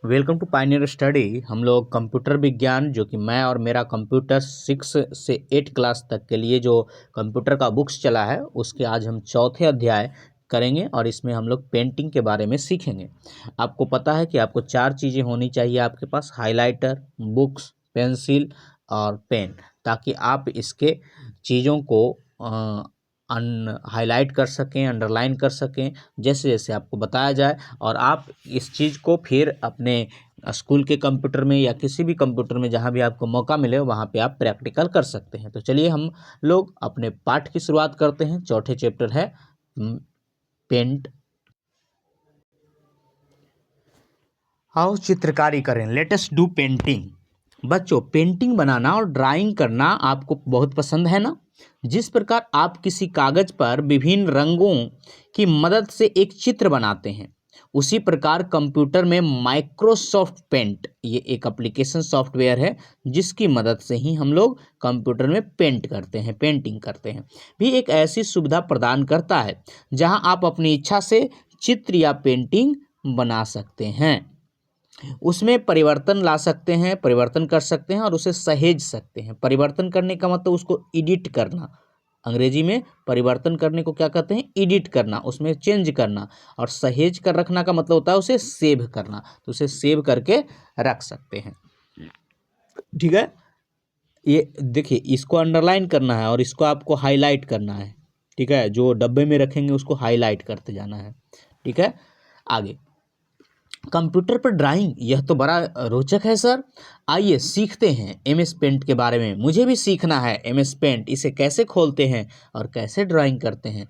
Welcome to Pioneer study. हम लोग computer विज्ञान जो कि मैं और मेरा कंप्यूटर 6 से 8 क्लास तक के लिए जो कंप्यूटर का बुक्स चला है उसके आज हम चौथे अध्याय करेंगे और इसमें हम लोग पेंटिंग के बारे में सीखेंगे। आपको पता है कि आपको 4 चीज़ें होनी चाहिए आपके पास: हाइलाइटर, बुक्स, पेंसिल और पेन, ताकि आप इसके चीज़ों को हाईलाइट कर सकें, अंडरलाइन कर सकें, जैसे जैसे आपको बताया जाए, और आप इस चीज़ को फिर अपने स्कूल के कंप्यूटर में या किसी भी कंप्यूटर में जहां भी आपको मौका मिले वहां पे आप प्रैक्टिकल कर सकते हैं। तो चलिए हम लोग अपने पाठ की शुरुआत करते हैं। चौथे चैप्टर है पेंट। आओ चित्रकारी करें, लेट अस डू पेंटिंग। बच्चों, पेंटिंग बनाना और ड्राइंग करना आपको बहुत पसंद है ना? जिस प्रकार आप किसी कागज पर विभिन्न रंगों की मदद से एक चित्र बनाते हैं, उसी प्रकार कंप्यूटर में माइक्रोसॉफ्ट पेंट, ये एक एप्लीकेशन सॉफ्टवेयर है जिसकी मदद से ही हम लोग कंप्यूटर में पेंट करते हैं, पेंटिंग करते हैं, भी एक ऐसी सुविधा प्रदान करता है जहां आप अपनी इच्छा से चित्र या पेंटिंग बना सकते हैं, उसमें परिवर्तन ला सकते हैं, परिवर्तन कर सकते हैं और उसे सहेज सकते हैं। परिवर्तन करने का मतलब उसको एडिट करना। अंग्रेजी में परिवर्तन करने को क्या कहते हैं? एडिट करना, उसमें चेंज करना। और सहेज कर रखना का मतलब होता है उसे सेव करना, तो उसे सेव करके रख सकते हैं। ठीक है, ये देखिए, इसको अंडरलाइन करना है और इसको आपको हाईलाइट करना है। ठीक है, जो डब्बे में रखेंगे उसको हाईलाइट करते जाना है। ठीक है, आगे कंप्यूटर पर ड्राइंग, यह तो बड़ा रोचक है सर। आइए सीखते हैं एमएस पेंट के बारे में। मुझे भी सीखना है एमएस पेंट, इसे कैसे खोलते हैं और कैसे ड्राइंग करते हैं।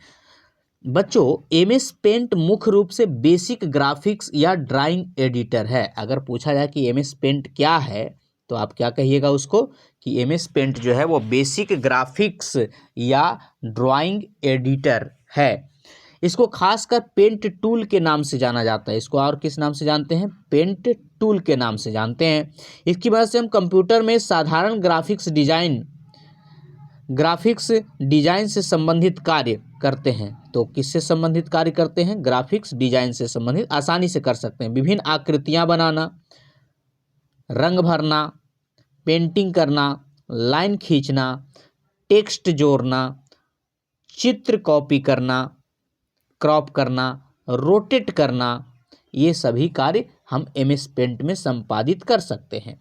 बच्चों, एमएस पेंट मुख्य रूप से बेसिक ग्राफिक्स या ड्राइंग एडिटर है। अगर पूछा जाए कि एमएस पेंट क्या है तो आप क्या कहिएगा उसको? कि एमएस पेंट जो है वो बेसिक ग्राफिक्स या ड्राइंग एडिटर है। इसको खासकर पेंट टूल के नाम से जाना जाता है। इसको और किस नाम से जानते हैं? पेंट टूल के नाम से जानते हैं। इसकी वजह से हम कंप्यूटर में साधारण ग्राफिक्स डिजाइन से संबंधित कार्य करते हैं। तो किससे संबंधित कार्य करते हैं? ग्राफिक्स डिजाइन से संबंधित आसानी से कर सकते हैं। विभिन्न आकृतियां बनाना, रंग भरना, पेंटिंग करना, लाइन खींचना, टेक्स्ट जोड़ना, चित्र कॉपी करना, क्रॉप करना, रोटेट करना, ये सभी कार्य हम एमएस पेंट में संपादित कर सकते हैं।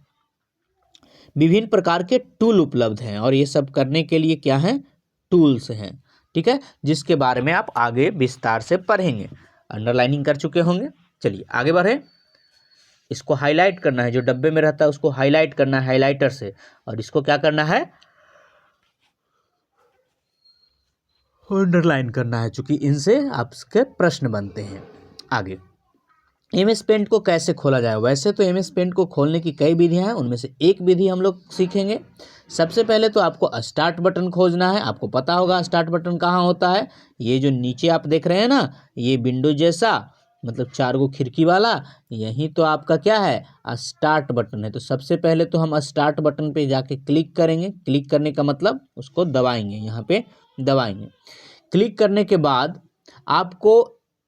विभिन्न प्रकार के टूल उपलब्ध हैं और ये सब करने के लिए क्या है? टूल्स हैं। ठीक है, जिसके बारे में आप आगे विस्तार से पढ़ेंगे। अंडरलाइनिंग कर चुके होंगे। चलिए आगे बढ़े। इसको हाईलाइट करना है, जो डब्बे में रहता है उसको हाईलाइट करना है हाईलाइटर से, और इसको क्या करना है? अंडरलाइन करना है, चूंकि इनसे आपके प्रश्न बनते हैं। आगे एमएस पेंट को कैसे खोला जाए? वैसे तो एमएस पेंट को खोलने की कई विधियां हैं, उनमें से एक विधि हम लोग सीखेंगे। सबसे पहले तो आपको स्टार्ट बटन खोजना है। आपको पता होगा स्टार्ट बटन कहाँ होता है। ये जो नीचे आप देख रहे हैं ना, ये विंडो जैसा, मतलब 4 गो खिड़की वाला, यही तो आपका क्या है? स्टार्ट बटन है। तो सबसे पहले तो हम स्टार्ट बटन पे जाके क्लिक करेंगे। क्लिक करने का मतलब उसको दबाएंगे, यहाँ पे दबाएंगे। क्लिक करने के बाद आपको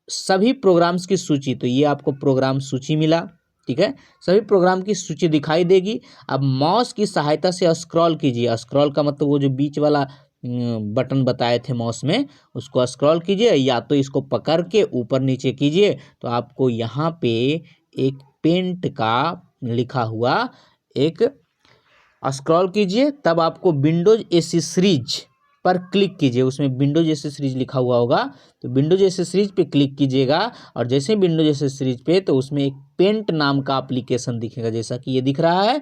सभी प्रोग्राम्स की सूची, तो ये आपको प्रोग्राम सूची मिला। ठीक है, सभी प्रोग्राम की सूची दिखाई देगी। अब माउस की सहायता से स्क्रॉल कीजिए। स्क्रॉल का मतलब वो जो बीच वाला बटन बताए थे माउस में, उसको स्क्रॉल कीजिए, या तो इसको पकड़ के ऊपर नीचे कीजिए तो आपको यहाँ पे एक पेंट का लिखा हुआ एक, स्क्रॉल कीजिए तब आपको विंडोज एसी सीरीज पर क्लिक कीजिए। उसमें विंडोज एसी सीरीज लिखा हुआ होगा, तो विंडोज एसी सीरीज पे क्लिक कीजिएगा। और जैसे विंडोज एसी सीरीज पे, तो उसमें एक पेंट नाम का एप्लीकेशन दिखेगा, जैसा कि ये दिख रहा है।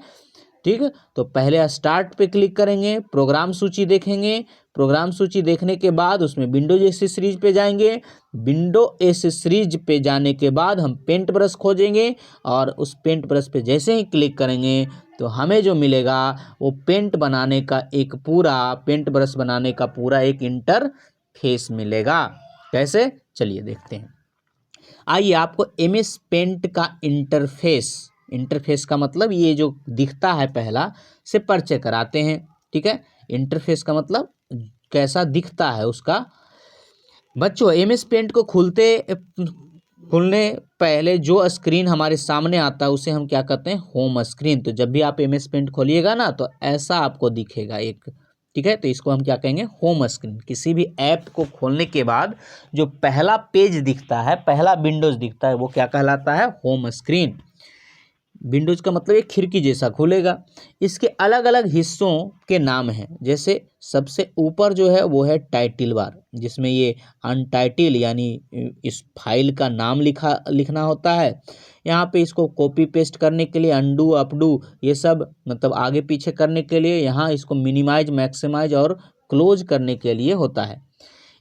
ठीक, तो पहले स्टार्ट पे क्लिक करेंगे, प्रोग्राम सूची देखेंगे। प्रोग्राम सूची देखने के बाद उसमें विंडोज एसी सीरीज पे जाएंगे। विंडो एसी सीरीज पे जाने के बाद हम पेंट ब्रश खोजेंगे, और उस पेंट ब्रश पे जैसे ही क्लिक करेंगे तो हमें जो मिलेगा वो पेंट बनाने का एक पूरा, पेंट ब्रश बनाने का पूरा एक इंटरफेस मिलेगा। कैसे? चलिए देखते हैं। आइए आपको एमएस पेंट का इंटरफेस का मतलब ये जो दिखता है पहला से परिचय कराते हैं। ठीक है, इंटरफेस का मतलब कैसा दिखता है उसका। बच्चों, एमएस पेंट को खुलने पहले जो स्क्रीन हमारे सामने आता है उसे हम क्या कहते हैं, होम स्क्रीन। तो जब भी आप MS पेंट खोलिएगा ना तो ऐसा आपको दिखेगा एक, ठीक है। तो इसको हम क्या कहेंगे, होम स्क्रीन। किसी भी ऐप को खोलने के बाद जो पहला पेज दिखता है, पहला विंडोज दिखता है, वो क्या कहलाता है, होम स्क्रीन। विंडोज का मतलब एक खिड़की जैसा खुलेगा। इसके अलग अलग हिस्सों के नाम हैं, जैसे सबसे ऊपर जो है वो है टाइटल बार, जिसमें ये अनटाइटल यानी इस फाइल का नाम लिखना होता है। यहाँ पे इसको कॉपी पेस्ट करने के लिए अंडू अपडू ये सब, मतलब आगे पीछे करने के लिए, यहाँ इसको मिनिमाइज मैक्सिमाइज और क्लोज करने के लिए होता है।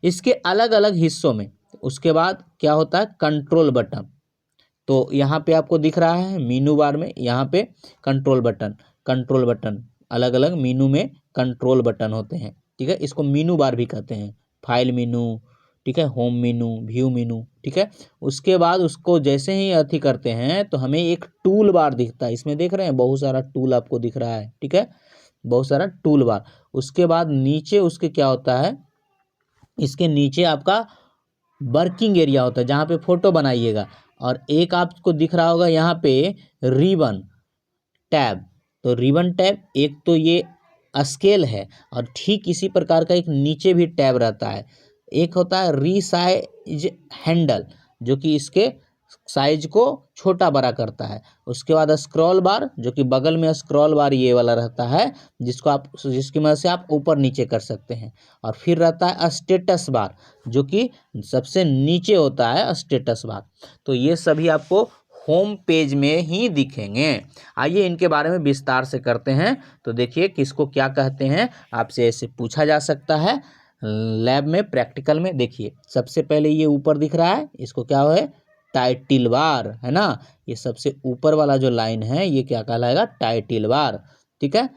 इसके अलग अलग हिस्सों में उसके बाद क्या होता है, कंट्रोल बटन। तो यहाँ पे आपको दिख रहा है मीनू बार में, यहाँ पे कंट्रोल बटन अलग अलग मीनू में कंट्रोल बटन होते हैं, ठीक है। इसको मीनू बार भी कहते हैं, फाइल मीनू, ठीक है, होम मीनू, व्यू मीनू, ठीक है। उसके बाद उसको जैसे ही अथी करते हैं तो हमें एक टूल बार दिखता है, इसमें देख रहे हैं बहुत सारा टूल आपको दिख रहा है, ठीक है, बहुत सारा टूल बार। उसके बाद नीचे उसके क्या होता है, इसके नीचे आपका वर्किंग एरिया होता है जहाँ पे फोटो बनाइएगा, और एक आपको दिख रहा होगा यहाँ पे रिबन टैब। तो रिबन टैब एक तो ये स्केल है, और ठीक इसी प्रकार का एक नीचे भी टैब रहता है। एक होता है रीसाइज हैंडल, जो कि इसके साइज को छोटा बड़ा करता है। उसके बाद स्क्रॉल बार, जो कि बगल में स्क्रॉल बार ये वाला रहता है, जिसकी मदद से आप ऊपर नीचे कर सकते हैं। और फिर रहता है स्टेटस बार, जो कि सबसे नीचे होता है स्टेटस बार। तो ये सभी आपको होम पेज में ही दिखेंगे। आइए इनके बारे में विस्तार से करते हैं। तो देखिए किसको क्या कहते हैं, आपसे ऐसे पूछा जा सकता है लैब में, प्रैक्टिकल में। देखिए सबसे पहले ये ऊपर दिख रहा है, इसको क्या है, टाइटल बार, है ना। ये सबसे ऊपर वाला जो लाइन है ये क्या कहलाएगा, टाइटल बार, ठीक है।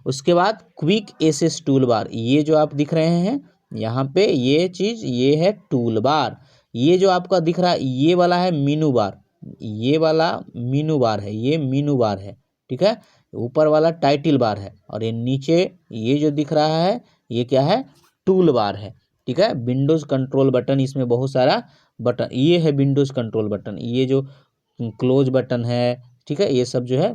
उसके बाद क्विक एक्सेस टूल बार, ये जो आप दिख रहे हैं यहाँ पे ये चीज, ये है टूल बार। ये जो आपका दिख रहा है ये वाला है मीनू बार, ये वाला मीनू बार है, ये मीनू बार है, ठीक है। ऊपर वाला टाइटल बार है, और ये नीचे ये जो दिख रहा है ये क्या है, टूल बार है, ठीक है। विंडोज कंट्रोल बटन, इसमें बहुत सारा बटन, ये है विंडोज कंट्रोल बटन, ये जो क्लोज बटन है, ठीक है, ये सब जो है।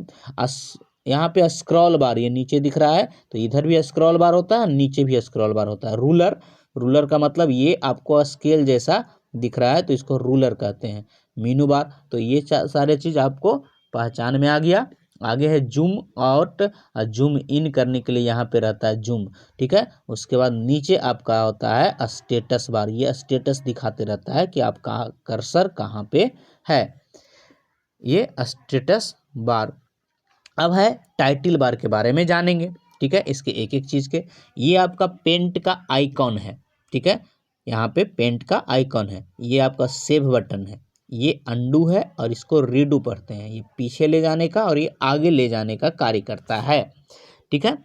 यहाँ पे स्क्रॉल बार ये नीचे दिख रहा है, तो इधर भी स्क्रॉल बार होता है, नीचे भी स्क्रॉल बार होता है। रूलर का मतलब ये आपको स्केल जैसा दिख रहा है, तो इसको रूलर कहते हैं। मीनू बार, तो ये सारे चीज आपको पहचान में आ गया। आगे है जूम आउट, जूम इन करने के लिए यहाँ पे रहता है जूम, ठीक है। उसके बाद नीचे आपका होता है स्टेटस बार, ये स्टेटस दिखाते रहता है कि आपका कर्सर कहाँ पे है, ये स्टेटस बार। अब है टाइटल बार के बारे में जानेंगे, ठीक है, इसके एक एक चीज के। ये आपका पेंट का आइकॉन है, ठीक है, यहाँ पे पेंट का आइकॉन है। ये आपका सेव बटन है, ये अंडू है, और इसको रीडू पढ़ते हैं, ये पीछे ले जाने का और ये आगे ले जाने का कार्य करता है, ठीक है।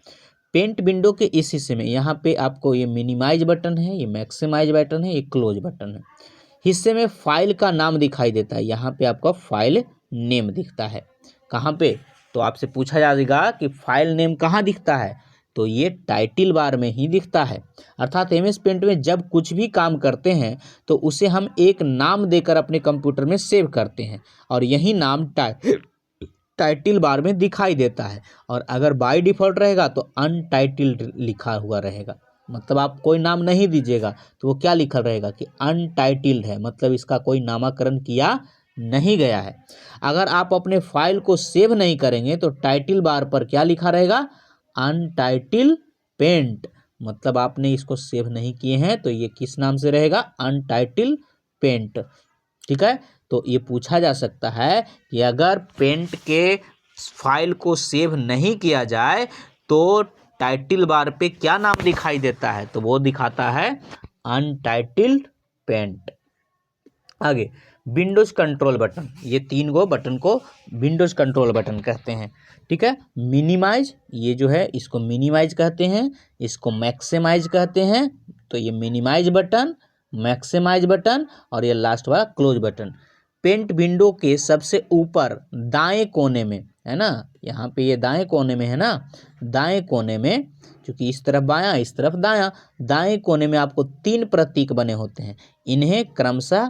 पेंट विंडो के इस हिस्से में यहाँ पे आपको ये मिनिमाइज बटन है, ये मैक्सिमाइज बटन है, ये क्लोज बटन है। हिस्से में फाइल का नाम दिखाई देता है, यहाँ पे आपका फाइल नेम दिखता है। कहाँ पे, तो आपसे पूछा जाएगा कि फाइल नेम कहाँ दिखता है, तो ये टाइटल बार में ही दिखता है। अर्थात MS पेंट में जब कुछ भी काम करते हैं तो उसे हम एक नाम देकर अपने कंप्यूटर में सेव करते हैं, और यही नाम टाइटल बार में दिखाई देता है। और अगर बाय डिफ़ॉल्ट रहेगा तो अनटाइटल्ड लिखा हुआ रहेगा, मतलब आप कोई नाम नहीं दीजिएगा तो वो क्या लिखा रहेगा कि अनटाइटल्ड है, मतलब इसका कोई नामकरण किया नहीं गया है। अगर आप अपने फाइल को सेव नहीं करेंगे तो टाइटल बार पर क्या लिखा रहेगा, अनटाइटल पेंट, मतलब आपने इसको सेव नहीं किए हैं तो ये किस नाम से रहेगा, अनटाइटल पेंट, ठीक है। तो ये पूछा जा सकता है कि अगर पेंट के फाइल को सेव नहीं किया जाए तो टाइटल बार पे क्या नाम दिखाई देता है, तो वो दिखाता है अनटाइटल्ड पेंट। आगे विंडोज कंट्रोल बटन, ये 3 गो बटन को विंडोज कंट्रोल बटन कहते हैं, ठीक है। मिनिमाइज, ये जो है इसको मिनिमाइज कहते हैं, इसको मैक्सिमाइज कहते हैं। तो ये मिनिमाइज बटन, मैक्सिमाइज बटन, और ये लास्ट वाला क्लोज बटन। पेंट विंडो के सबसे ऊपर दाएं कोने में है ना, यहाँ पे ये दाएं कोने में है ना, दाएं कोने में, क्योंकि इस तरफ बायां इस तरफ दायां, दाएं कोने में आपको 3 प्रतीक बने होते हैं। इन्हें क्रमशः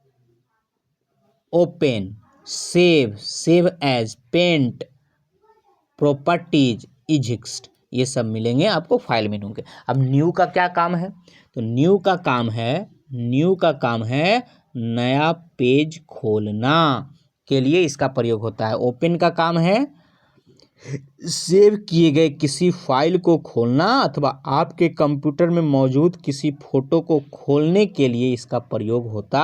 open, save, save as, paint, properties, exit, ये सब मिलेंगे आपको फाइल मेनू के। अब न्यू का क्या काम है? तो न्यू का काम है नया पेज खोलना के लिए इसका प्रयोग होता है। ओपन का काम है सेव किए गए किसी फाइल को खोलना अथवा आपके कंप्यूटर में मौजूद किसी फोटो को खोलने के लिए इसका प्रयोग होता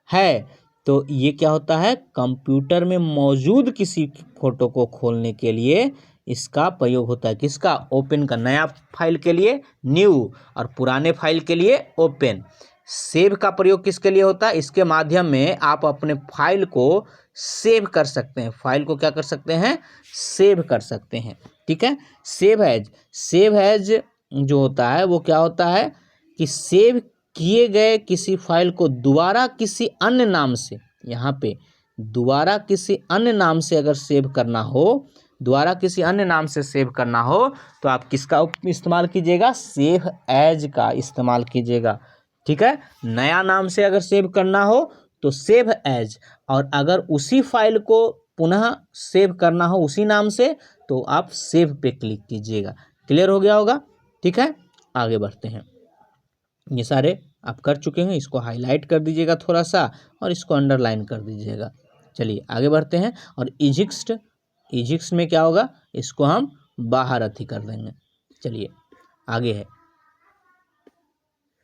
है। तो ये क्या होता है? कंप्यूटर में मौजूद किसी फोटो को खोलने के लिए इसका प्रयोग होता है। किसका? ओपन का। नया फाइल के लिए न्यू और पुराने फाइल के लिए ओपन। सेव का प्रयोग किसके लिए होता है? इसके माध्यम में आप अपने फाइल को सेव कर सकते हैं। फाइल को क्या कर सकते हैं? सेव कर सकते हैं। ठीक है। सेव एज जो होता है वो क्या होता है कि सेव किए गए किसी फाइल को दोबारा किसी अन्य नाम से, यहाँ पे दोबारा किसी अन्य नाम से अगर सेव करना हो, दोबारा किसी अन्य नाम से सेव करना हो तो आप किसका इस्तेमाल कीजिएगा? सेव एज का इस्तेमाल कीजिएगा। ठीक है। नया नाम से अगर सेव करना हो तो सेव एज, और अगर उसी फाइल को पुनः सेव करना हो उसी नाम से तो आप सेव पे क्लिक कीजिएगा। क्लियर हो गया होगा? ठीक है। आगे बढ़ते हैं। ये सारे आप कर चुके हैं, इसको हाईलाइट कर दीजिएगा थोड़ा सा और इसको अंडरलाइन कर दीजिएगा। चलिए आगे बढ़ते हैं। और इजिक्स्ट में क्या होगा? इसको हम बाहर अथी कर देंगे। चलिए आगे है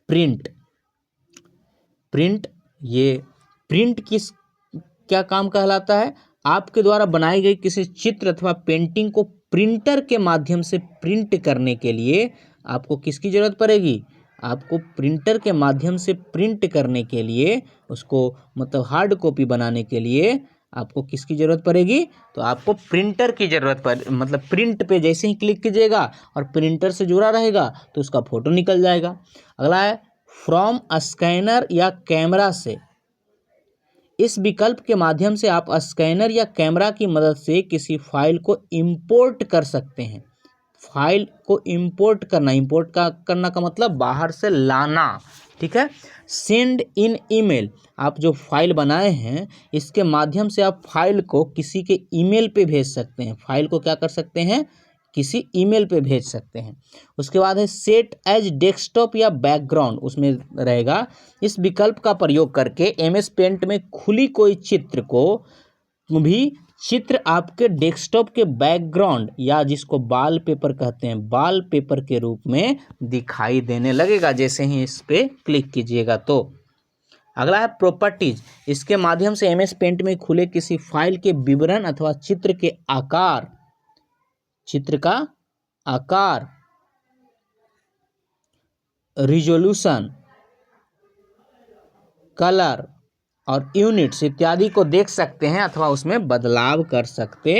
प्रिंट। ये प्रिंट क्या काम कहलाता है? आपके द्वारा बनाई गई किसी चित्र अथवा पेंटिंग को प्रिंटर के माध्यम से प्रिंट करने के लिए आपको किसकी जरूरत पड़ेगी? आपको प्रिंटर के माध्यम से प्रिंट करने के लिए, उसको मतलब हार्ड कॉपी बनाने के लिए आपको किसकी जरूरत पड़ेगी? तो आपको प्रिंटर की जरूरत मतलब प्रिंट पे जैसे ही क्लिक कीजिएगा और प्रिंटर से जुड़ा रहेगा तो उसका फोटो निकल जाएगा। अगला है फ्रॉम स्कैनर या कैमरा से। इस विकल्प के माध्यम से आप स्कैनर या कैमरा की मदद से किसी फाइल को इंपोर्ट कर सकते हैं। फाइल को इंपोर्ट करना का मतलब बाहर से लाना। ठीक है। सेंड इन ईमेल, आप जो फाइल बनाए हैं इसके माध्यम से आप फाइल को किसी के ईमेल पे भेज सकते हैं। फाइल को क्या कर सकते हैं? किसी ईमेल पे भेज सकते हैं। उसके बाद है सेट एज डेस्कटॉप या बैकग्राउंड, उसमें रहेगा इस विकल्प का प्रयोग करके एमएस पेंट में खुली कोई चित्र आपके डेस्कटॉप के बैकग्राउंड या जिसको वॉलपेपर कहते हैं, वॉलपेपर के रूप में दिखाई देने लगेगा जैसे ही इस पे क्लिक कीजिएगा तो। अगला है प्रॉपर्टीज। इसके माध्यम से एमएस पेंट में खुले किसी फाइल के विवरण अथवा चित्र का आकार, रिजोल्यूशन, कलर और यूनिट्स इत्यादि को देख सकते हैं अथवा उसमें बदलाव कर सकते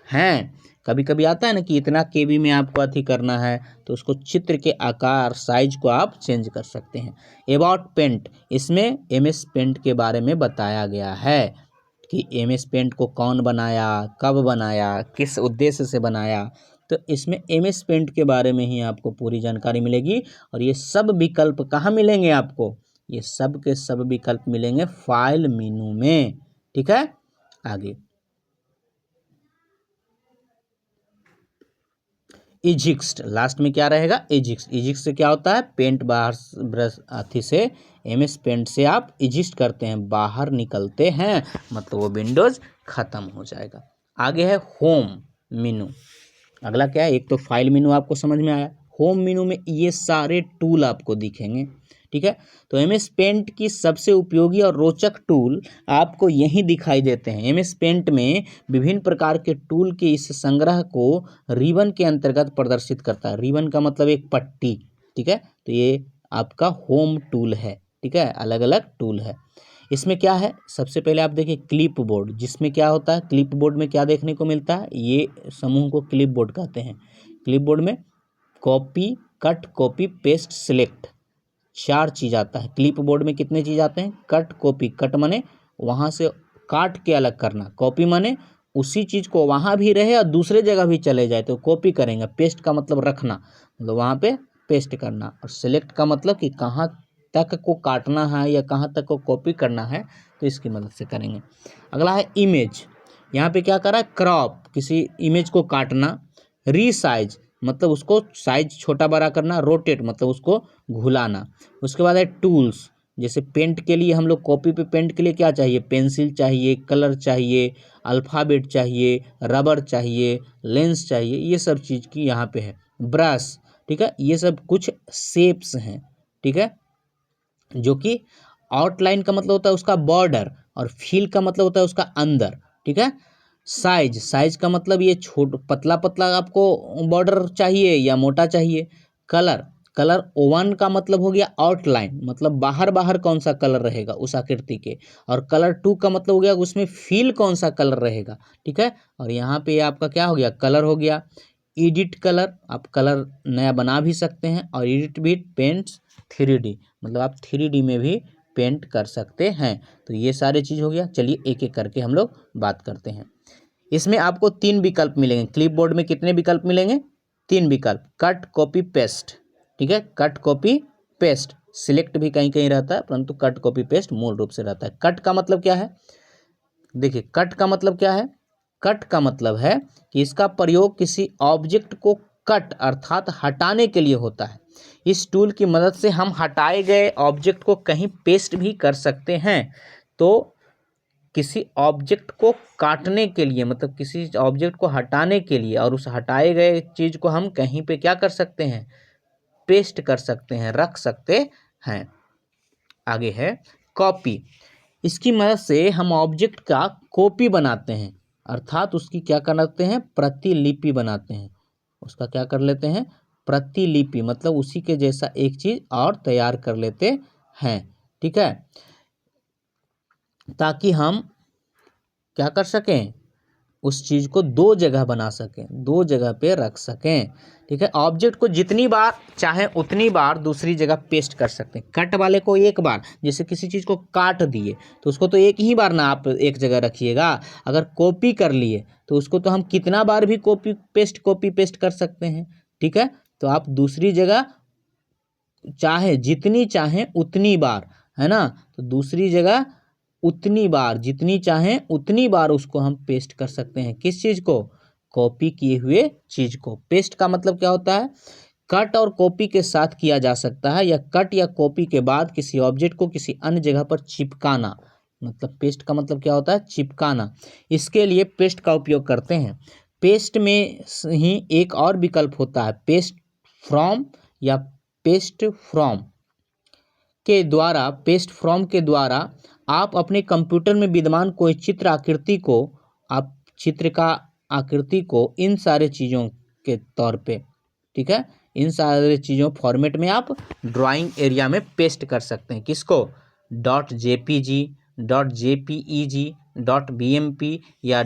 हैं। कभी कभी आता है ना कि इतना केबी में आपको अथी करना है तो उसको चित्र के आकार, साइज को आप चेंज कर सकते हैं। अबाउट पेंट, इसमें एमएस पेंट के बारे में बताया गया है कि एमएस पेंट को कौन बनाया, कब बनाया, किस उद्देश्य से बनाया। तो इसमें एमएस पेंट के बारे में ही आपको पूरी जानकारी मिलेगी। और ये सब विकल्प कहाँ मिलेंगे आपको? ये सब के सब विकल्प मिलेंगे फाइल मेनू में। ठीक है। आगे इजिक्स्ट, लास्ट में क्या रहेगा? इजिक्स्ट से क्या होता है? पेंट बाहर ब्रश अथी से एमएस पेंट से आप इजिक्ट करते हैं, बाहर निकलते हैं, मतलब वो विंडोज खत्म हो जाएगा। आगे है होम मेनू। अगला क्या है? एक तो फाइल मेनू आपको समझ में आया। होम मेनू में ये सारे टूल आपको दिखेंगे। ठीक है। तो एमएस पेंट की सबसे उपयोगी और रोचक टूल आपको यहीं दिखाई देते हैं। एमएस पेंट में विभिन्न प्रकार के टूल के इस संग्रह को रिबन के अंतर्गत प्रदर्शित करता है। रिबन का मतलब एक पट्टी। ठीक है। तो ये आपका होम टूल है। ठीक है। अलग अलग टूल है। इसमें क्या है? सबसे पहले आप देखिए क्लिप बोर्ड, जिसमें क्या होता है? क्लिप बोर्ड में क्या देखने को मिलता है? ये समूह को क्लिप बोर्ड कहते हैं। क्लिप बोर्ड में copy, cut, copy, paste, select, 4 चीज़ आता है। क्लिप बोर्ड में कितने चीज़ आते हैं? Cut, copy. कट माने वहाँ से काट के अलग करना। कॉपी माने उसी चीज़ को वहाँ भी रहे और दूसरे जगह भी चले जाए तो कॉपी करेंगे। पेस्ट का मतलब रखना, मतलब वहाँ पे पेस्ट करना। और सिलेक्ट का मतलब कि कहाँ तक को काटना है या कहाँ तक को कॉपी करना है तो इसकी मदद से करेंगे। अगला है इमेज। यहाँ पे क्या करा है, क्रॉप, किसी इमेज को काटना। रीसाइज मतलब उसको साइज छोटा बड़ा करना। रोटेट मतलब उसको घुलाना। उसके बाद है टूल्स, जैसे पेंट के लिए हम लोग कॉपी पे पेंट के लिए क्या चाहिए, पेंसिल चाहिए, कलर चाहिए, अल्फ़ाबेट चाहिए, रबर चाहिए, लेंस चाहिए, ये सब चीज़ की यहाँ पे है। ब्रश, ठीक है, ये सब कुछ शेप्स हैं, ठीक है, जो कि आउटलाइन का मतलब होता है उसका बॉर्डर और फील का मतलब होता है उसका अंदर, ठीक है। साइज, साइज का मतलब ये पतला पतला आपको बॉर्डर चाहिए या मोटा चाहिए। कलर, कलर ओवन का मतलब हो गया आउटलाइन, मतलब बाहर बाहर कौन सा कलर रहेगा उस आकृति के। और कलर टू का मतलब हो गया उसमें फील कौन सा कलर रहेगा, ठीक है। और यहाँ पे आपका क्या हो गया, कलर हो गया। एडिट कलर, आप कलर नया बना भी सकते हैं। और एडिट भी पेंट्स 3D, मतलब आप 3D में भी पेंट कर सकते हैं। तो ये सारे चीज़ हो गया। चलिए एक एक करके हम लोग बात करते हैं। इसमें आपको 3 विकल्प मिलेंगे। क्लिपबोर्ड में कितने विकल्प मिलेंगे, 3 विकल्प। कट, कॉपी, पेस्ट, ठीक है। कट, कॉपी, पेस्ट, सिलेक्ट भी कहीं कहीं रहता है, परंतु कट, कॉपी, पेस्ट मूल रूप से रहता है। कट का मतलब क्या है, देखिए कट का मतलब क्या है, कट का मतलब है कि इसका प्रयोग किसी ऑब्जेक्ट को कट अर्थात हटाने के लिए होता है। इस टूल की मदद से हम हटाए गए ऑब्जेक्ट को कहीं पेस्ट भी कर सकते हैं। तो किसी ऑब्जेक्ट को काटने के लिए, मतलब किसी ऑब्जेक्ट को हटाने के लिए, और उस हटाए गए चीज़ को हम कहीं पे क्या कर सकते हैं, पेस्ट कर सकते हैं, रख सकते हैं। आगे है कॉपी। इसकी मदद से हम ऑब्जेक्ट का कॉपी बनाते हैं, अर्थात उसकी क्या करते हैं, प्रतिलिपि बनाते हैं। उसका क्या कर लेते हैं, प्रतिलिपि, मतलब उसी के जैसा एक चीज़ और तैयार कर लेते हैं, ठीक है, ताकि हम क्या कर सकें, उस चीज़ को 2 जगह बना सकें, 2 जगह पे रख सकें, ठीक है। ऑब्जेक्ट को जितनी बार चाहे उतनी बार दूसरी जगह पेस्ट कर सकते हैं। कट वाले को एक बार, जैसे किसी चीज़ को काट दिए तो उसको तो एक ही बार ना आप एक जगह रखिएगा। अगर कॉपी कर लिए तो उसको तो हम कितना बार भी कॉपी पेस्ट कर सकते हैं, ठीक है। तो आप दूसरी जगह चाहे जितनी चाहें उतनी बार, है ना, तो दूसरी जगह उतनी बार, जितनी चाहें उतनी बार उसको हम पेस्ट कर सकते हैं। किस चीज़ को, कॉपी किए हुए चीज़ को। पेस्ट का मतलब क्या होता है, कट और कॉपी के साथ किया जा सकता है, या कट या कॉपी के बाद किसी ऑब्जेक्ट को किसी अन्य जगह पर चिपकाना। मतलब पेस्ट का मतलब क्या होता है, चिपकाना। इसके लिए पेस्ट का उपयोग करते हैं। पेस्ट में ही एक और विकल्प होता है, पेस्ट फ्रॉम या पेस्ट फ्रॉम के द्वारा, पेस्ट फ्रॉम के द्वारा आप अपने कंप्यूटर में विद्यमान कोई चित्र आकृति को, आप चित्र का आकृति को इन सारे चीज़ों के तौर पे, ठीक है, इन सारे चीज़ों फॉर्मेट में आप ड्राइंग एरिया में पेस्ट कर सकते हैं। किसको, .jpg, .jpeg, .bmp या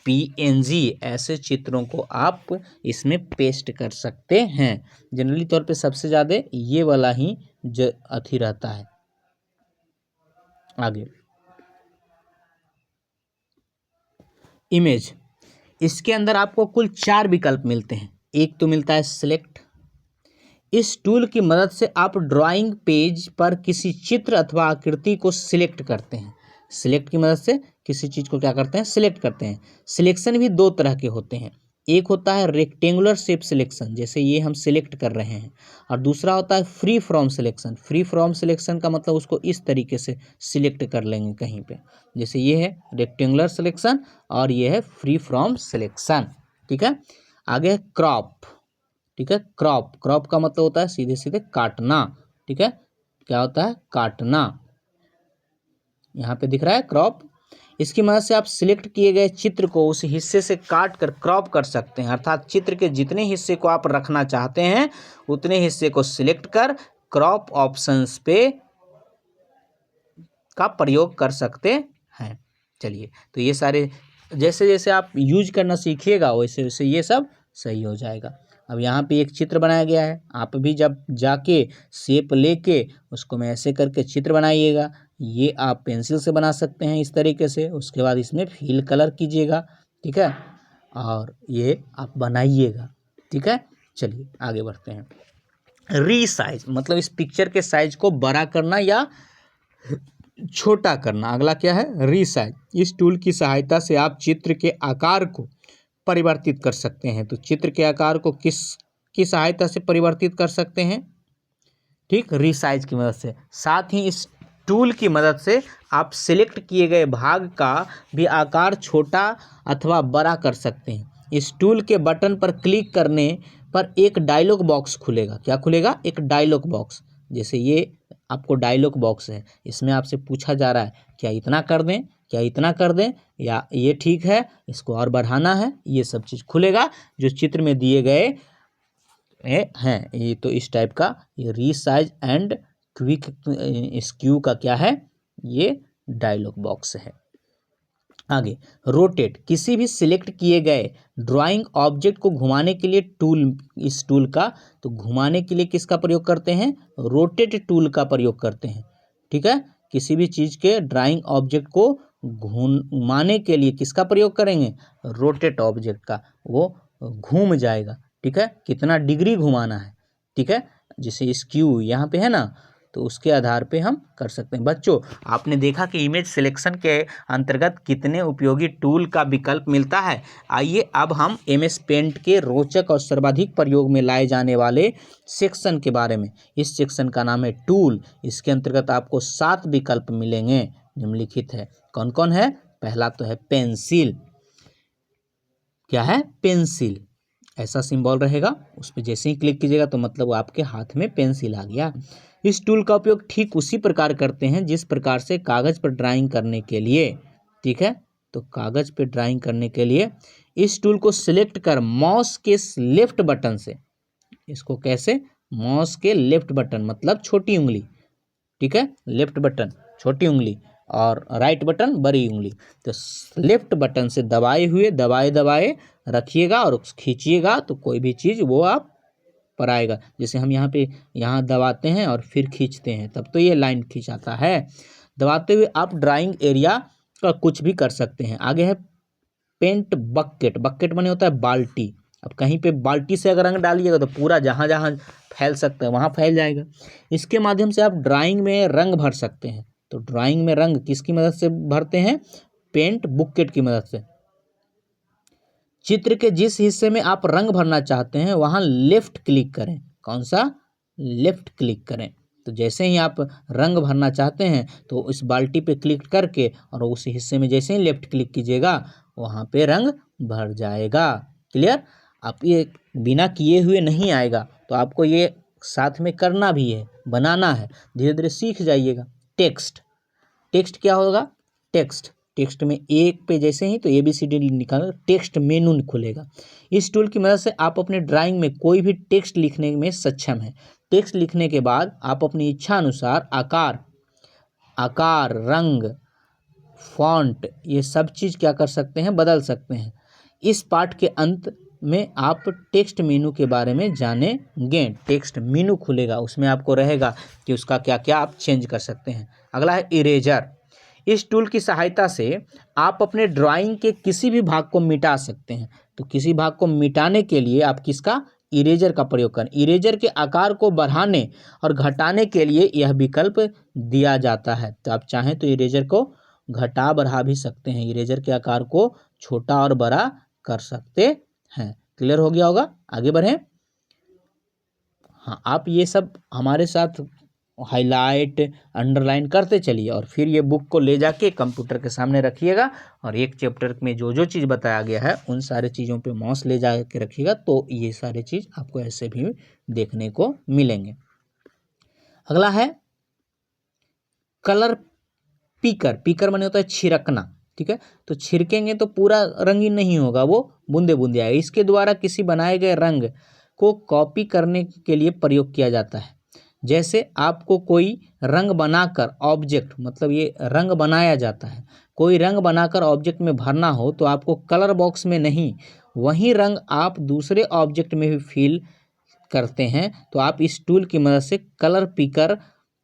.png, ऐसे चित्रों को आप इसमें पेस्ट कर सकते हैं। जनरली तौर पे सबसे ज़्यादा ये वाला ही अथी रहता है। आगे इमेज, इसके अंदर आपको कुल 4 विकल्प मिलते हैं। एक तो मिलता है सिलेक्ट। इस टूल की मदद से आप ड्राइंग पेज पर किसी चित्र अथवा आकृति को सिलेक्ट करते हैं। सिलेक्ट की मदद से किसी चीज़ को क्या करते हैं, सिलेक्ट करते हैं। सिलेक्शन भी 2 तरह के होते हैं। एक होता है रेक्टेंगुलर शेप सिलेक्शन, जैसे ये हम सिलेक्ट कर रहे हैं, और दूसरा होता है free from selection. Free from selection का मतलब उसको इस तरीके से सिलेक्ट कर लेंगे कहीं पे, जैसे ये है रेक्टेंगुलर सिलेक्शन और ये है फ्री फ्रॉम सिलेक्शन, ठीक है। आगे है क्रॉप, ठीक है। क्रॉप, क्रॉप का मतलब होता है सीधे सीधे काटना, ठीक है। क्या होता है, काटना। यहाँ पे दिख रहा है क्रॉप। इसकी मदद से आप सिलेक्ट किए गए चित्र को उस हिस्से से काट कर क्रॉप कर सकते हैं, अर्थात चित्र के जितने हिस्से को आप रखना चाहते हैं उतने हिस्से को सिलेक्ट कर क्रॉप ऑप्शंस पे का प्रयोग कर सकते हैं। चलिए, तो ये सारे जैसे जैसे आप यूज करना सीखिएगा वैसे वैसे ये सब सही हो जाएगा। अब यहाँ पे एक चित्र बनाया गया है, आप भी जब जाके शेप लेके उसको में ऐसे करके चित्र बनाइएगा। ये आप पेंसिल से बना सकते हैं इस तरीके से, उसके बाद इसमें फिल कलर कीजिएगा, ठीक है, और ये आप बनाइएगा, ठीक है। चलिए आगे बढ़ते हैं। रीसाइज मतलब इस पिक्चर के साइज को बड़ा करना या छोटा करना। अगला क्या है, रीसाइज। इस टूल की सहायता से आप चित्र के आकार को परिवर्तित कर सकते हैं। तो चित्र के आकार को किस की सहायता से परिवर्तित कर सकते हैं, ठीक, रीसाइज की मदद से। साथ ही इस टूल की मदद से आप सिलेक्ट किए गए भाग का भी आकार छोटा अथवा बड़ा कर सकते हैं। इस टूल के बटन पर क्लिक करने पर एक डायलॉग बॉक्स खुलेगा। क्या खुलेगा, एक डायलॉग बॉक्स। जैसे ये आपको डायलॉग बॉक्स है, इसमें आपसे पूछा जा रहा है क्या इतना कर दें, क्या इतना कर दें, या ये ठीक है, इसको और बढ़ाना है, ये सब चीज़ खुलेगा जो चित्र में दिए गए हैं। ये तो इस टाइप का ये रीसाइज एंड क्विक स्क्यू का क्या है, ये डायलॉग बॉक्स है। आगे, रोटेट। किसी भी सिलेक्ट किए गए ड्राइंग ऑब्जेक्ट को घुमाने के लिए टूल, इस टूल का तो घुमाने के लिए किसका प्रयोग करते हैं, रोटेट टूल का प्रयोग करते हैं। ठीक है, किसी भी चीज़ के ड्राइंग ऑब्जेक्ट को घुमाने के लिए किसका प्रयोग करेंगे, रोटेट ऑब्जेक्ट का, वो घूम जाएगा। ठीक है, कितना डिग्री घुमाना है, ठीक है, जैसे स्क्यू यहाँ पे है ना, तो उसके आधार पे हम कर सकते हैं। बच्चों, आपने देखा कि इमेज सिलेक्शन के अंतर्गत कितने उपयोगी टूल का विकल्प मिलता है। आइए अब हम एमएस पेंट के रोचक और सर्वाधिक प्रयोग में लाए जाने वाले सेक्शन के बारे में। इस सेक्शन का नाम है टूल। इसके अंतर्गत आपको 7 विकल्प मिलेंगे, निम्नलिखित है। कौन कौन है, पहला तो है पेंसिल। क्या है, पेंसिल, ऐसा सिंबल रहेगा, उस पर जैसे ही क्लिक कीजिएगा तो मतलब आपके हाथ में पेंसिल आ गया। इस टूल का उपयोग ठीक उसी प्रकार करते हैं जिस प्रकार से कागज पर ड्राइंग करने के लिए। ठीक है, तो कागज पर ड्राइंग करने के लिए इस टूल को सिलेक्ट कर माउस के लेफ्ट बटन से, इसको कैसे, माउस के लेफ्ट बटन मतलब छोटी उंगली, ठीक है, लेफ्ट बटन छोटी उंगली और राइट बटन बड़ी उंगली, तो लेफ्ट बटन से दबाए दबाए रखिएगा और खींचिएगा तो कोई भी चीज़ वो आप पर आएगा। जैसे हम यहाँ दबाते हैं और फिर खींचते हैं तब तो ये लाइन खींचाता है। दबाते हुए आप ड्राइंग एरिया का कुछ भी कर सकते हैं। आगे है पेंट बकेट। बकेट माने होता है बाल्टी। अब कहीं पे बाल्टी से अगर रंग डालिएगा तो पूरा जहाँ जहाँ फैल सकता है वहाँ फैल जाएगा। इसके माध्यम से आप ड्राइंग में रंग भर सकते हैं। तो ड्राइंग में रंग किसकी मदद से भरते हैं, पेंट बुकेट की मदद से। चित्र के जिस हिस्से में आप रंग भरना चाहते हैं वहां लेफ्ट क्लिक करें। कौन सा, लेफ्ट क्लिक करें। तो जैसे ही आप रंग भरना चाहते हैं तो इस बाल्टी पे क्लिक करके और उस हिस्से में जैसे ही लेफ्ट क्लिक कीजिएगा वहां पे रंग भर जाएगा। क्लियर, आप ये बिना किए हुए नहीं आएगा, तो आपको ये साथ में करना भी है, बनाना है, धीरे धीरे सीख जाइएगा। टेक्स्ट, टेक्स्ट क्या होगा, टेक्स्ट, टेक्स्ट में एक पे जैसे ही तो ABCD निकाल टेक्स्ट मेनू खुलेगा। इस टूल की मदद से आप अपने ड्राइंग में कोई भी टेक्स्ट लिखने में सक्षम है। टेक्स्ट लिखने के बाद आप अपनी इच्छा अनुसार आकार, रंग, फॉन्ट, ये सब चीज़ क्या कर सकते हैं, बदल सकते हैं। इस पाठ के अंत में आप टेक्स्ट मेनू के बारे में जानेंगे। टेक्स्ट मेनू खुलेगा, उसमें आपको रहेगा कि उसका क्या क्या आप चेंज कर सकते हैं। अगला है इरेजर। इस टूल की सहायता से आप अपने ड्राइंग के किसी भी भाग को मिटा सकते हैं। तो किसी भाग को मिटाने के लिए आप किसका, इरेजर का प्रयोग करें। इरेजर के आकार को बढ़ाने और घटाने के लिए यह विकल्प दिया जाता है। तो आप चाहें तो इरेजर को घटा बढ़ा भी सकते हैं, इरेजर के आकार को छोटा और बड़ा कर सकते हैं। क्लियर हो गया होगा, आगे बढ़ें। हाँ, आप ये सब हमारे साथ हाईलाइट अंडरलाइन करते चलिए और फिर ये बुक को ले जाके कंप्यूटर के सामने रखिएगा और एक चैप्टर में जो जो चीज़ बताया गया है उन सारे चीज़ों पे माउस ले जा के रखिएगा, तो ये सारे चीज़ आपको ऐसे भी देखने को मिलेंगे। अगला है कलर पीकर। पीकर माने होता है छिड़कना। ठीक है, तो छिड़केंगे तो पूरा रंगीन नहीं होगा, वो बूंदे बूंदे आएगा। इसके द्वारा किसी बनाए गए रंग को कॉपी करने के लिए प्रयोग किया जाता है। जैसे आपको कोई रंग बनाकर ऑब्जेक्ट, मतलब ये रंग बनाया जाता है, कोई रंग बनाकर ऑब्जेक्ट में भरना हो तो आपको कलर बॉक्स में नहीं, वही रंग आप दूसरे ऑब्जेक्ट में भी फिल करते हैं तो आप इस टूल की मदद से कलर पिकर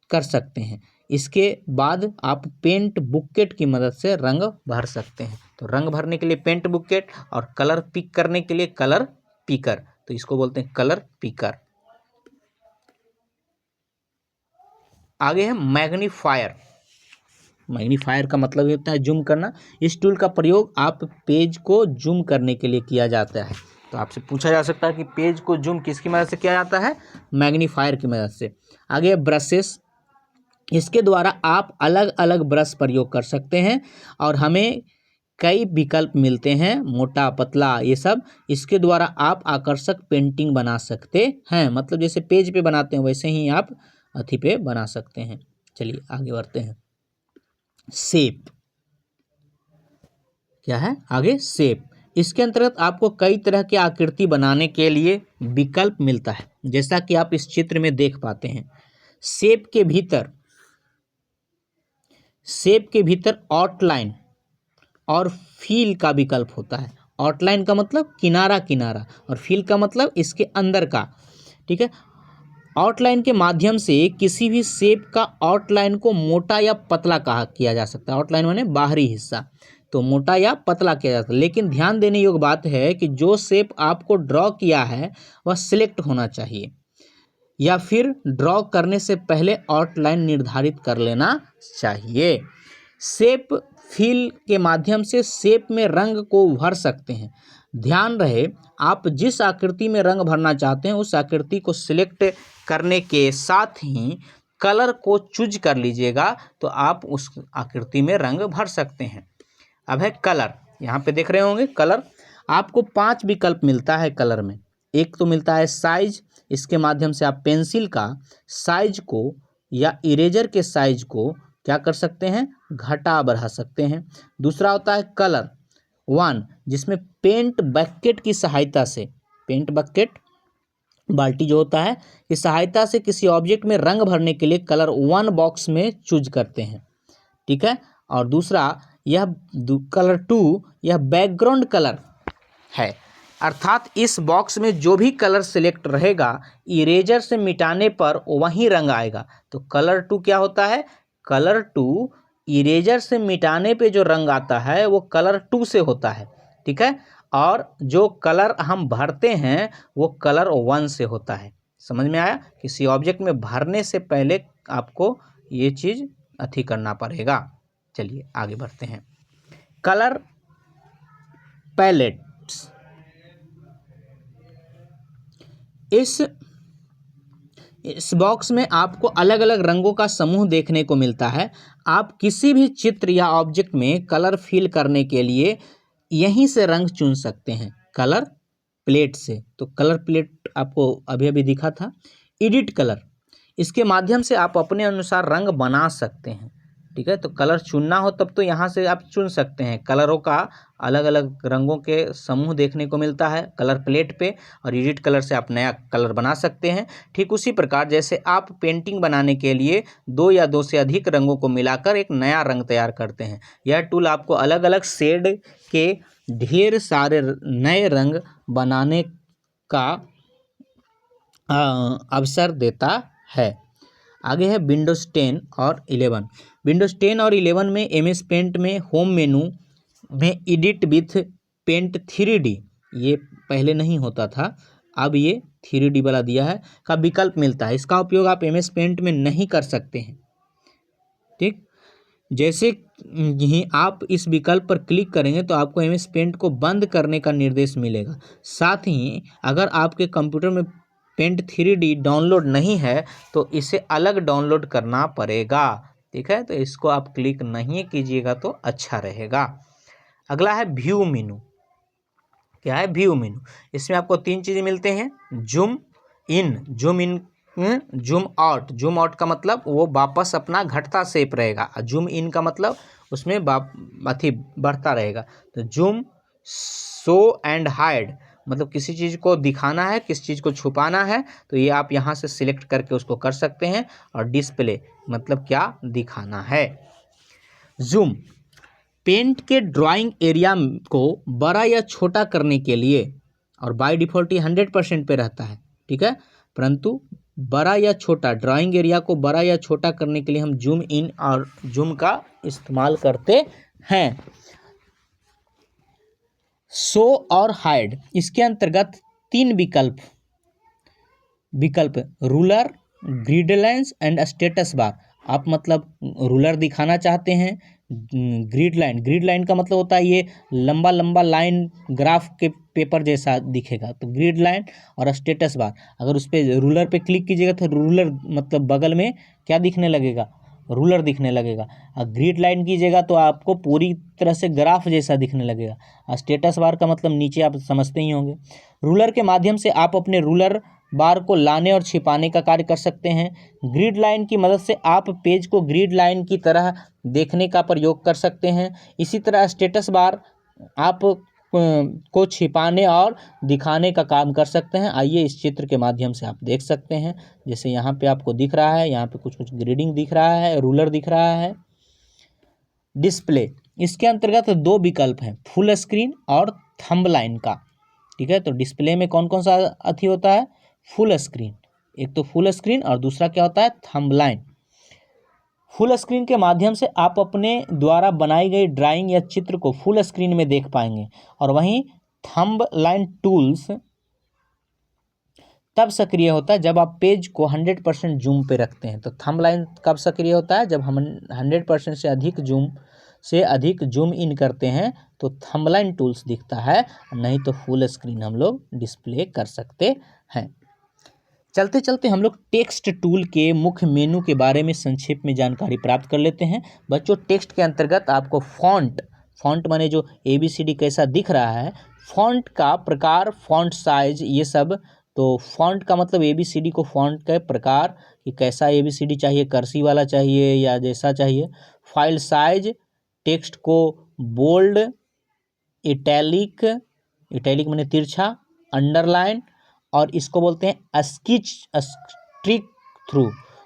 कर सकते हैं। इसके बाद आप पेंट बुकेट की मदद से रंग भर सकते हैं। तो रंग भरने के लिए पेंट बुकेट और कलर पिक करने के लिए कलर पिकर, तो इसको बोलते हैं कलर पिकर। आगे है मैग्नीफायर। मैग्नीफायर का मतलब ये होता है जूम करना। इस टूल का प्रयोग आप पेज को जूम करने के लिए किया जाता है। तो आपसे पूछा जा सकता है कि पेज को जूम किसकी मदद से किया जाता है? मैग्नीफायर की मदद से। आगे ब्रशेस, इसके द्वारा आप अलग अलग ब्रश प्रयोग कर सकते हैं और हमें कई विकल्प मिलते हैं, मोटा पतला ये सब। इसके द्वारा आप आकर्षक पेंटिंग बना सकते हैं, मतलब जैसे पेज पे बनाते हैं वैसे ही आप अथी पे बना सकते हैं। चलिए आगे बढ़ते हैं। शेप क्या है? आगे शेप, इसके अंतर्गत आपको कई तरह की आकृति बनाने के लिए विकल्प मिलता है, जैसा कि आप इस चित्र में देख पाते हैं। शेप के भीतर आउटलाइन और फील का विकल्प होता है। आउटलाइन का मतलब किनारा किनारा और फील का मतलब इसके अंदर का। ठीक है, आउटलाइन के माध्यम से किसी भी शेप का आउटलाइन को मोटा या पतला किया जा सकता है। आउटलाइन माने बाहरी हिस्सा, तो मोटा या पतला किया जाता है। लेकिन ध्यान देने योग्य बात है कि जो शेप आपको ड्रॉ किया है वह सिलेक्ट होना चाहिए, या फिर ड्रॉ करने से पहले आउटलाइन निर्धारित कर लेना चाहिए। शेप फिल के माध्यम से शेप में रंग को भर सकते हैं। ध्यान रहे, आप जिस आकृति में रंग भरना चाहते हैं उस आकृति को सिलेक्ट करने के साथ ही कलर को चूज कर लीजिएगा, तो आप उस आकृति में रंग भर सकते हैं। अब है कलर, यहाँ पे देख रहे होंगे कलर। आपको 5 विकल्प मिलता है कलर में। एक तो मिलता है साइज, इसके माध्यम से आप पेंसिल का साइज को या इरेजर के साइज को क्या कर सकते हैं? घटा बढ़ा सकते हैं। दूसरा होता है कलर 1, जिसमें पेंट बकेट की सहायता से, पेंट बकेट बाल्टी जो होता है, इस सहायता से किसी ऑब्जेक्ट में रंग भरने के लिए कलर 1 बॉक्स में चूज करते हैं। ठीक है, और दूसरा यह कलर 2, यह बैकग्राउंड कलर है, अर्थात इस बॉक्स में जो भी कलर सिलेक्ट रहेगा इरेजर से मिटाने पर वही रंग आएगा। तो कलर 2 क्या होता है? कलर 2 इरेजर से मिटाने पे जो रंग आता है वो कलर 2 से होता है। ठीक है, और जो कलर हम भरते हैं वो कलर 1 से होता है। समझ में आया? किसी ऑब्जेक्ट में भरने से पहले आपको ये चीज़ अथी करना पड़ेगा। चलिए आगे बढ़ते हैं। कलर पैलेट्स, इस बॉक्स में आपको अलग अलग रंगों का समूह देखने को मिलता है। आप किसी भी चित्र या ऑब्जेक्ट में कलर फिल करने के लिए यहीं से रंग चुन सकते हैं, कलर प्लेट से। तो कलर प्लेट आपको अभी अभी दिखा था। एडिट कलर, इसके माध्यम से आप अपने अनुसार रंग बना सकते हैं। ठीक है, तो कलर चुनना हो तब तो यहाँ से आप चुन सकते हैं। कलरों का अलग अलग रंगों के समूह देखने को मिलता है कलर प्लेट पे, और एडिट कलर से आप नया कलर बना सकते हैं। ठीक उसी प्रकार जैसे आप पेंटिंग बनाने के लिए 2 या 2 से अधिक रंगों को मिलाकर एक नया रंग तैयार करते हैं। यह टूल आपको अलग अलग शेड के ढेर सारे नए रंग बनाने का अवसर देता है। आगे है विंडोज 10 और 11। विंडोज 10 और 11 में एमएस पेंट में होम मेनू में एडिट विथ पेंट 3D, ये पहले नहीं होता था, अब ये 3D वाला दिया है, का विकल्प मिलता है। इसका उपयोग आप एमएस पेंट में नहीं कर सकते हैं। ठीक, जैसे ही आप इस विकल्प पर क्लिक करेंगे तो आपको एमएस पेंट को बंद करने का निर्देश मिलेगा। साथ ही अगर आपके कंप्यूटर में पेंट 3D डाउनलोड नहीं है तो इसे अलग डाउनलोड करना पड़ेगा। ठीक है, तो इसको आप क्लिक नहीं कीजिएगा तो अच्छा रहेगा। अगला है व्यू मेनू। क्या है? व्यू मेनू। इसमें आपको 3 चीज़ें मिलते हैं, zoom in, zoom out. Zoom out का मतलब वो वापस अपना घटता शेप रहेगा, और जूम इन का मतलब उसमें अथी बढ़ता रहेगा। तो जूम, शो एंड हाइड, मतलब किसी चीज़ को दिखाना है, किसी चीज़ को छुपाना है, तो ये आप यहाँ से सिलेक्ट करके उसको कर सकते हैं। और डिस्प्ले मतलब क्या दिखाना है। जूम, पेंट के ड्राइंग एरिया को बड़ा या छोटा करने के लिए, और बाय डिफ़ॉल्ट ये 100% पे रहता है। ठीक है, परंतु बड़ा या छोटा, ड्राइंग एरिया को बड़ा या छोटा करने के लिए हम जूम इन और जूम का इस्तेमाल करते हैं। शो और हाइड, इसके अंतर्गत 3 विकल्प ruler, grid lines and status bar. आप मतलब रूलर दिखाना चाहते हैं। ग्रिड लाइन का मतलब होता है ये लंबा लंबा लाइन ग्राफ के पेपर जैसा दिखेगा, तो ग्रिड लाइन। और स्टेटस बार, अगर उस पर रूलर पे क्लिक कीजिएगा तो रूलर मतलब बगल में क्या दिखने लगेगा, रूलर दिखने लगेगा। और ग्रिड लाइन कीजिएगा तो आपको पूरी तरह से ग्राफ जैसा दिखने लगेगा। और स्टेटस बार का मतलब नीचे आप समझते ही होंगे। रूलर के माध्यम से आप अपने रूलर बार को लाने और छिपाने का कार्य कर सकते हैं। ग्रिड लाइन की मदद से आप पेज को ग्रिड लाइन की तरह देखने का प्रयोग कर सकते हैं। इसी तरह स्टेटस बार आप को छिपाने और दिखाने का काम कर सकते हैं। आइए इस चित्र के माध्यम से आप देख सकते हैं। जैसे यहाँ पे आपको दिख रहा है, यहाँ पे कुछ कुछ ग्रेडिंग दिख रहा है, रूलर दिख रहा है। डिस्प्ले, इसके अंतर्गत दो विकल्प हैं, फुल स्क्रीन और थंबलाइन का। ठीक है, तो डिस्प्ले में कौन कौन सा अथी होता है, फुल स्क्रीन। एक तो फुल स्क्रीन और दूसरा क्या होता है, थंबलाइन। फुल स्क्रीन के माध्यम से आप अपने द्वारा बनाई गई ड्राइंग या चित्र को फुल स्क्रीन में देख पाएंगे। और वहीं थंबलाइन टूल्स तब सक्रिय होता है जब आप पेज को 100% जूम पे रखते हैं। तो थंबलाइन कब सक्रिय होता है, जब हम 100% से अधिक जूम इन करते हैं तो थंबलाइन टूल्स दिखता है, नहीं तो फुल स्क्रीन हम लोग डिस्प्ले कर सकते हैं। चलते चलते हम लोग टेक्स्ट टूल के मुख्य मेनू के बारे में संक्षेप में जानकारी प्राप्त कर लेते हैं। बच्चों, टेक्स्ट के अंतर्गत आपको फॉन्ट माने जो ABCD कैसा दिख रहा है, फॉन्ट का प्रकार, फॉन्ट साइज, ये सब। तो फॉन्ट का मतलब ABCD को फॉन्ट के प्रकार कि कैसा ABCD चाहिए, कर्सिव वाला चाहिए या जैसा चाहिए। फाइल साइज, टेक्स्ट को बोल्ड, इटैलिक माने तिरछा, अंडरलाइन, और इसको बोलते हैं स्टिक थ्रू।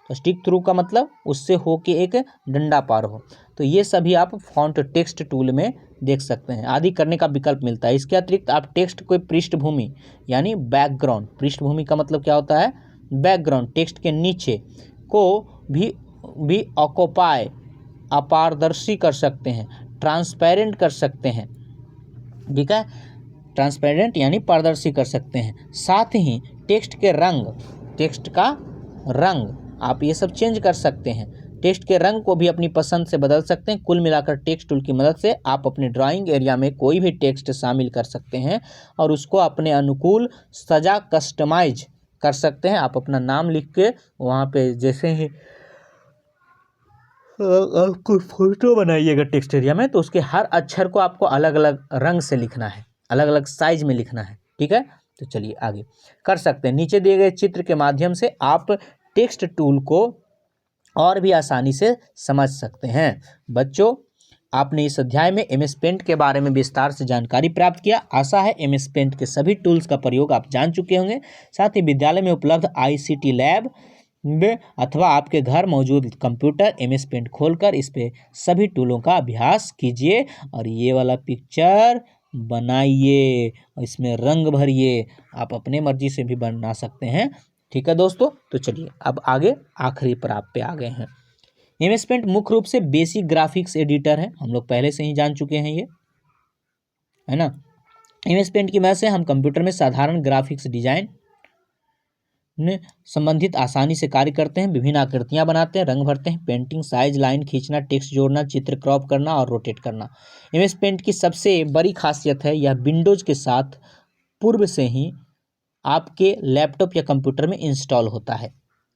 तो स्टिक थ्रू का मतलब उससे हो के एक डंडा पार हो। तो ये सभी आप फॉन्ट टेक्स्ट टूल में देख सकते हैं। आदि करने का विकल्प मिलता है। इसके अतिरिक्त आप टेक्स्ट को पृष्ठभूमि यानी बैकग्राउंड, पृष्ठभूमि का मतलब क्या होता है, बैकग्राउंड, टेक्स्ट के नीचे को भी ऑक्यूपाई, अपारदर्शी कर सकते हैं, ट्रांसपेरेंट कर सकते हैं। ठीक है, ट्रांसपेरेंट यानी पारदर्शी कर सकते हैं। साथ ही टेक्स्ट का रंग आप ये सब चेंज कर सकते हैं। टेक्स्ट के रंग को भी अपनी पसंद से बदल सकते हैं। कुल मिलाकर टेक्स्ट टूल की मदद से आप अपने ड्राइंग एरिया में कोई भी टेक्स्ट शामिल कर सकते हैं और उसको अपने अनुकूल सजा कस्टमाइज कर सकते हैं। आप अपना नाम लिख के वहाँ पे जैसे ही आपको फोटो बनाइएगा टेक्स्ट एरिया में, तो उसके हर अक्षर को आपको अलग अलग रंग से लिखना है, अलग अलग साइज में लिखना है। ठीक है, तो चलिए आगे कर सकते हैं। नीचे दिए गए चित्र के माध्यम से आप टेक्स्ट टूल को और भी आसानी से समझ सकते हैं। बच्चों, आपने इस अध्याय में MS पेंट के बारे में विस्तार से जानकारी प्राप्त किया। आशा है MS पेंट के सभी टूल्स का प्रयोग आप जान चुके होंगे। साथ ही विद्यालय में उपलब्ध ICT लैब अथवा आपके घर मौजूद कंप्यूटर MS पेंट खोलकर इस पे सभी टूलों का अभ्यास कीजिए और ये वाला पिक्चर बनाइए, इसमें रंग भरिए। आप अपने मर्जी से भी बना सकते हैं। ठीक है दोस्तों, तो चलिए अब आगे आखिरी पर आप पे आ गए हैं। MS पेंट मुख्य रूप से बेसिक ग्राफिक्स एडिटर है, हम लोग पहले से ही जान चुके हैं, ये है ना। MS पेंट की मदद से हम कंप्यूटर में साधारण ग्राफिक्स डिजाइन ने संबंधित आसानी से कार्य करते हैं, विभिन्न आकृतियां बनाते हैं, रंग भरते हैं, पेंटिंग, साइज, लाइन खींचना, टेक्स्ट जोड़ना, चित्र क्रॉप करना और रोटेट करना। MS पेंट की सबसे बड़ी खासियत है यह विंडोज के साथ पूर्व से ही आपके लैपटॉप या कंप्यूटर में इंस्टॉल होता है।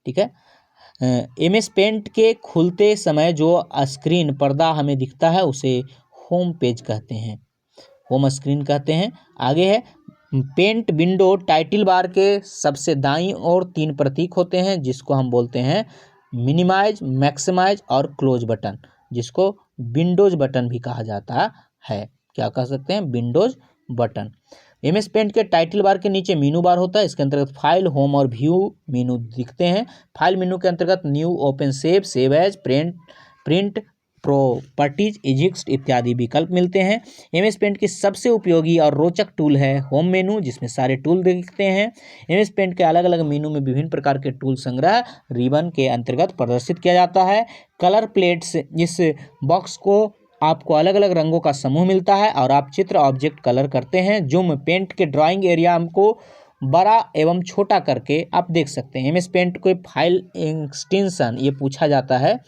ठीक है, MS पेंट के खुलते समय जो स्क्रीन पर्दा हमें दिखता है उसे होम पेज कहते हैं, होम स्क्रीन कहते हैं। आगे है पेंट विंडो टाइटल बार के सबसे दाईं ओर 3 प्रतीक होते हैं जिसको हम बोलते हैं मिनिमाइज, मैक्सिमाइज और क्लोज बटन, जिसको विंडोज बटन भी कहा जाता है। क्या कह सकते हैं, विंडोज बटन। MS पेंट के टाइटल बार के नीचे मेनू बार होता है। इसके अंतर्गत फाइल, होम और व्यू मेनू दिखते हैं। फाइल मेनू के अंतर्गत new, open, save as, print, properties, exist इत्यादि विकल्प मिलते हैं। MS पेंट की सबसे उपयोगी और रोचक टूल है होम मेनू, जिसमें सारे टूल दिखते हैं। MS पेंट के अलग अलग मेनू में विभिन्न प्रकार के टूल संग्रह रिबन के अंतर्गत प्रदर्शित किया जाता है। कलर प्लेट्स, इस बॉक्स को आपको अलग अलग रंगों का समूह मिलता है और आप चित्र ऑब्जेक्ट कलर करते हैं। जूम, पेंट के ड्राइंग एरिया को बड़ा एवं छोटा करके आप देख सकते हैं। एमएस पेंट कोई फाइल एक्सटेंशन ये पूछा जाता है,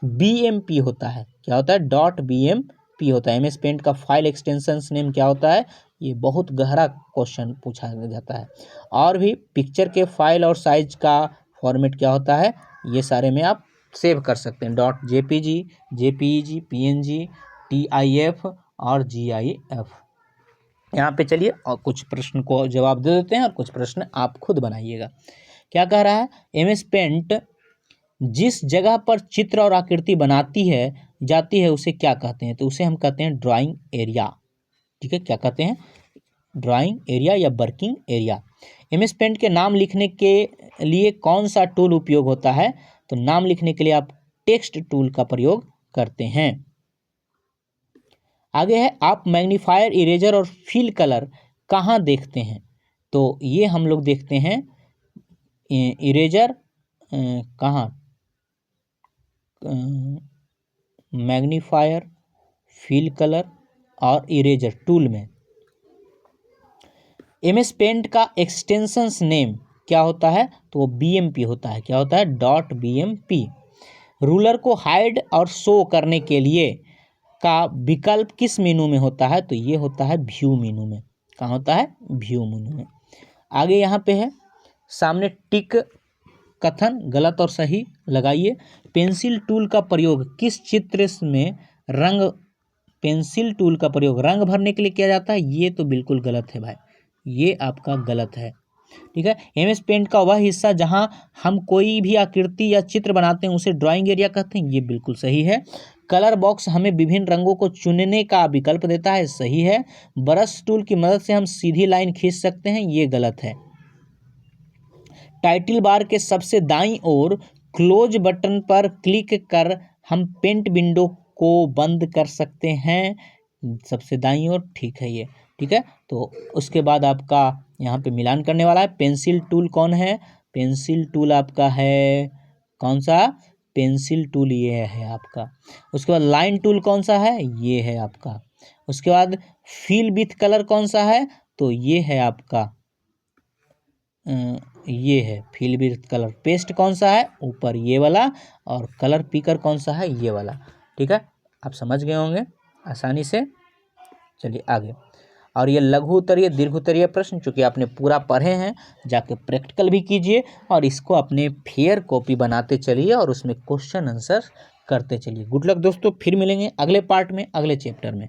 BMP होता है। क्या होता है? .BMP होता है। एमएस पेंट का फाइल एक्सटेंशन नेम क्या होता है? ये बहुत गहरा क्वेश्चन पूछा जाता है। और भी पिक्चर के फाइल और साइज का फॉर्मेट क्या होता है? ये सारे में आप सेव कर सकते हैं। .jpg, JPEG, PNG, TIF और GIF। यहाँ पे चलिए और कुछ प्रश्न को जवाब दे देते हैं और कुछ प्रश्न आप खुद बनाइएगा। क्या कह रहा है? एमएस पेंट जिस जगह पर चित्र और आकृति बनाती है जाती है उसे क्या कहते हैं? तो उसे हम कहते हैं ड्राइंग एरिया। ठीक है, क्या कहते हैं? ड्राइंग एरिया या वर्किंग एरिया। एमएस पेंट के नाम लिखने के लिए कौन सा टूल उपयोग होता है? तो नाम लिखने के लिए आप टेक्स्ट टूल का प्रयोग करते हैं। आगे है, आप मैग्नीफायर, इरेजर और फिल कलर कहाँ देखते हैं? तो ये हम लोग देखते हैं इरेजर कहाँ, मैग्नीफायर, फिल कलर और इरेजर टूल में। एमएस पेंट का एक्सटेंशंस नेम क्या होता है? तो वो BMP होता है। क्या होता है? .BMP। रूलर को हाइड और शो करने के लिए का विकल्प किस मेनू में होता है? तो ये होता है व्यू मेनू में। कहाँ होता है? व्यू मेनू में। आगे यहाँ पे है, सामने टिक कथन गलत और सही लगाइए। पेंसिल टूल का प्रयोग किस चित्र में पेंसिल टूल का प्रयोग रंग भरने के लिए किया जाता है? ये तो बिल्कुल गलत है भाई, ये आपका गलत है। ठीक है, एमएस पेंट का वह हिस्सा जहां हम कोई भी आकृति या चित्र बनाते हैं उसे ड्राइंग एरिया कहते हैं। ये बिल्कुल सही है। कलर बॉक्स हमें विभिन्न रंगों को चुनने का विकल्प देता है। सही है। ब्रश टूल की मदद से हम सीधी लाइन खींच सकते हैं। ये गलत है। टाइटल बार के सबसे दाईं ओर क्लोज बटन पर क्लिक कर हम पेंट विंडो को बंद कर सकते हैं। सबसे दाईं ओर, ठीक है ये। ठीक है, तो उसके बाद आपका यहाँ पे मिलान करने वाला है। पेंसिल टूल कौन है? पेंसिल टूल आपका है कौन सा? पेंसिल टूल ये है आपका। उसके बाद लाइन टूल कौन सा है? ये है आपका। उसके बाद फिल विथ कलर कौन सा है? तो ये है आपका, ये है फिल विथ कलर। पेस्ट कौन सा है? ऊपर ये वाला। और कलर पिकर कौन सा है? ये वाला। ठीक है, आप समझ गए होंगे आसानी से। चलिए आगे। और ये लघु उत्तरीय, दीर्घ उत्तरीय प्रश्न चूंकि आपने पूरा पढ़े हैं, जाके प्रैक्टिकल भी कीजिए और इसको अपने फेयर कॉपी बनाते चलिए और उसमें क्वेश्चन आंसर करते चलिए। गुड लक दोस्तों, फिर मिलेंगे अगले पार्ट में, अगले चैप्टर में।